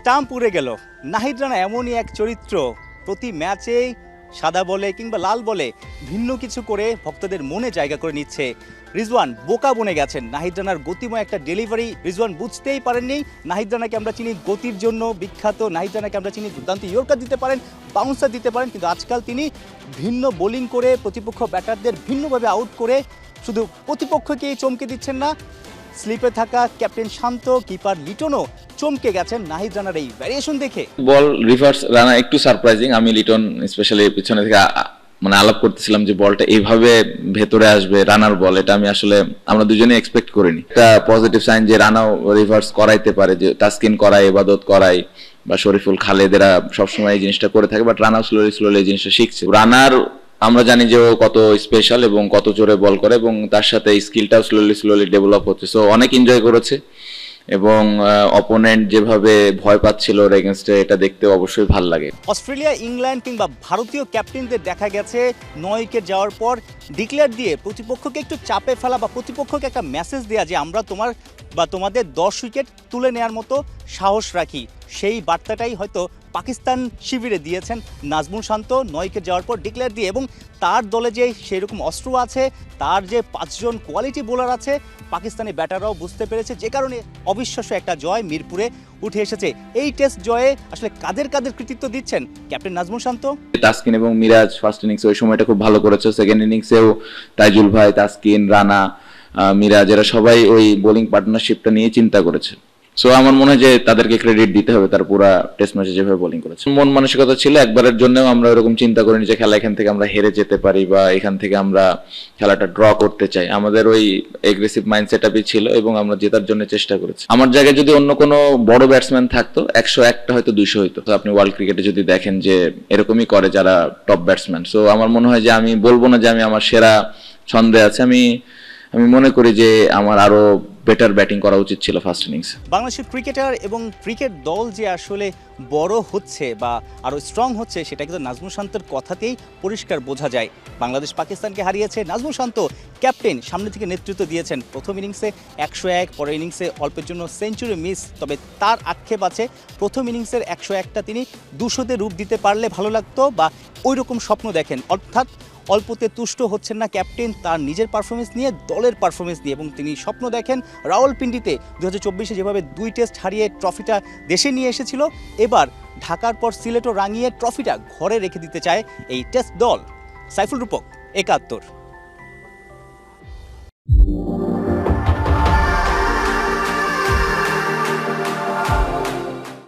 Stump উড়ে গেল। নাহিদ রানা এমনই এক চরিত্র, প্রতি ম্যাচেই সাদা বলে কিংবা লাল বলে ভিন্ন কিছু করে ভক্তদের মনে জায়গা করে নিচ্ছে। রিজওয়ান বোকা বনে গেছেন। নাহিদ রানার গতিময় একটা ডেলিভারি রিজওয়ান বুঝতেই পারেননি। নাহিদ রানাকে আমরা চিনি গতির জন্য বিখ্যাত, নাহিদ রানাকে আমরা চিনি দুর্দান্ত ইয়র্কার দিতে পারেন, বাউন্সার দিতে পারেন, কিন্তু আজকাল তিনি ভিন্ন বোলিং করে প্রতিপক্ষ ব্যাটারদের ভিন্নভাবে আউট করে শুধু প্রতিপক্ষকেই চমকে দিচ্ছেন না, স্লিপে থাকা ক্যাপ্টেন শান্ত, কিপার লিটনও চমকে গেছেন নাহিদ রানার এই ভ্যারিয়েশন দেখে। বল রিভার্স রানা একটু সারপ্রাইজিং। আমি লিটন স্পেশালি পিছনে থেকে মানে আলাপ করতেছিলাম যে বলটা এইভাবে ভেতরে আসবে, রানার বল, এটা আমি আসলে আমরা দুজনেই এক্সপেক্ট করিনি। একটা পজিটিভ সাইন যে রানাও রিভার্স করাইতে পারে, যে তাসকিন করায়, ইবাদত করায় বা শরীফুল খালেদেরা সবসময় এই জিনিসটা করে থাকে, বাট রানাও স্লোলি এই জিনিসটা শিখছে। রানার আমরা জানি যে ও কত স্পেশাল এবং কত জোরে বল করে, এবং তার সাথে স্কিলটাও স্লোলি ডেভেলপ হচ্ছে। সো অনেক এনজয় করেছে, এবং অপোনেন্ট যেভাবে ভয় পাচ্ছিল ওর এগেনস্টে, এটা দেখতে অবশ্যই ভালো লাগে। অস্ট্রেলিয়া, ইংল্যান্ড কিংবা ভারতীয় ক্যাপ্টেনদের দেখা গেছে 9 উইকেট যাওয়ার পর ডিক্লেয়ার দিয়ে প্রতিপক্ষকে একটু চাপে ফেলা বা প্রতিপক্ষকে একটা মেসেজ দেওয়া যে আমরা তোমার বা তোমাদের 10 উইকেট তুলে নেওয়ার মতো সাহস রাখি। সেই বার্তাটাই হয়তো পাকিস্তান শিবিরে দিয়েছেন নাজমুল শান্ত 9 উইকেট যাওয়ার পর ডিক্লেয়ার দিয়ে, এবং তার দলে যে সেই রকম অস্ত্র আছে, তার যে 5 জন কোয়ালিটি বোলার আছে, পাকিস্তানি ব্যাটাররাও বুঝতে পেরেছে, যে কারণে অবিশ্বাস্য একটা জয় মিরপুরে উঠে এসেছে। এই টেস্ট জয়ে আসলে কাদের কৃতিত্ব দিচ্ছেন ক্যাপ্টেন নাজমুল শান্ত? তাসকিন এবং মিরাজ ফার্স্ট ইনিংসে ওই সময়টা খুব ভালো করেছে। সেকেন্ড ইনিংসেও তাইজুল ভাই, তাসকিন, রানা, মিরাজ এরা সবাই ওই বোলিং পার্টনারশিপটা নিয়ে চিন্তা করেছে। সো আমার মনে হয় যে তাদেরকে ক্রেডিট দিতে হবে, তার পুরো টেস্ট ম্যাচে যেভাবে বোলিং করেছে। মন মানসিকতা ছিল, একবারের জন্যও আমরা এরকম চিন্তা করিনি যে খেলা এখান থেকে আমরা হেরে যেতে পারি বা এখান থেকে আমরা খেলাটা ড্র করতে চাই। আমাদের ওই এগ্রেসিভ মাইন্ডসেট আপই ছিল, এবং আমরা জেতার জন্য চেষ্টা করেছি। আমার জায়গায় যদি অন্য কোনো বড় ব্যাটসম্যান থাকতো, 101টা হয়তো 200 হইতো। আপনি ওয়ার্ল্ড ক্রিকেটে যদি দেখেন যে এরকমই করে যারা টপ ব্যাটসম্যান। সো আমার মনে হয় যে আমি বলবো না যে আমি আমার সেরা ছন্দে আছে, আমি মনে করি যে আমার আরো বেটার ব্যাটিং করা উচিত ছিল ফার্স্ট ইনিংসে। বাংলাদেশের ক্রিকেটার এবং ক্রিকেট দল যে আসলে বড় হচ্ছে বা আরও স্ট্রং হচ্ছে, সেটা কিন্তু নাজমুল শান্তর কথাতেই পরিষ্কার বোঝা যায়। বাংলাদেশ পাকিস্তানকে হারিয়েছে, নাজমুল শান্ত ক্যাপ্টেন সামনে থেকে নেতৃত্ব দিয়েছেন। প্রথম ইনিংসে 101, পরের ইনিংসে অল্পের জন্য সেঞ্চুরি মিস, তবে তার আক্ষেপ আছে প্রথম ইনিংসের 101টা তিনি 200তে রূপ দিতে পারলে ভালো লাগতো, বা ওই রকম স্বপ্ন দেখেন। অর্থাৎ অল্পতে তুষ্ট হচ্ছেন না ক্যাপ্টেন তার নিজের পারফরমেন্স নিয়ে, দলের পারফরমেন্স নিয়ে, এবং তিনি স্বপ্ন দেখেন রাওয়ালপিন্ডিতে 2024-এ যেভাবে 2 টেস্ট হারিয়ে ট্রফিটা দেশে নিয়ে এসেছিল, এবার ঢাকার পর সিলেটও রাঙিয়ে ট্রফিটা ঘরে রেখে দিতে চায় এই টেস্ট দল। সাইফুল রূপক, 71।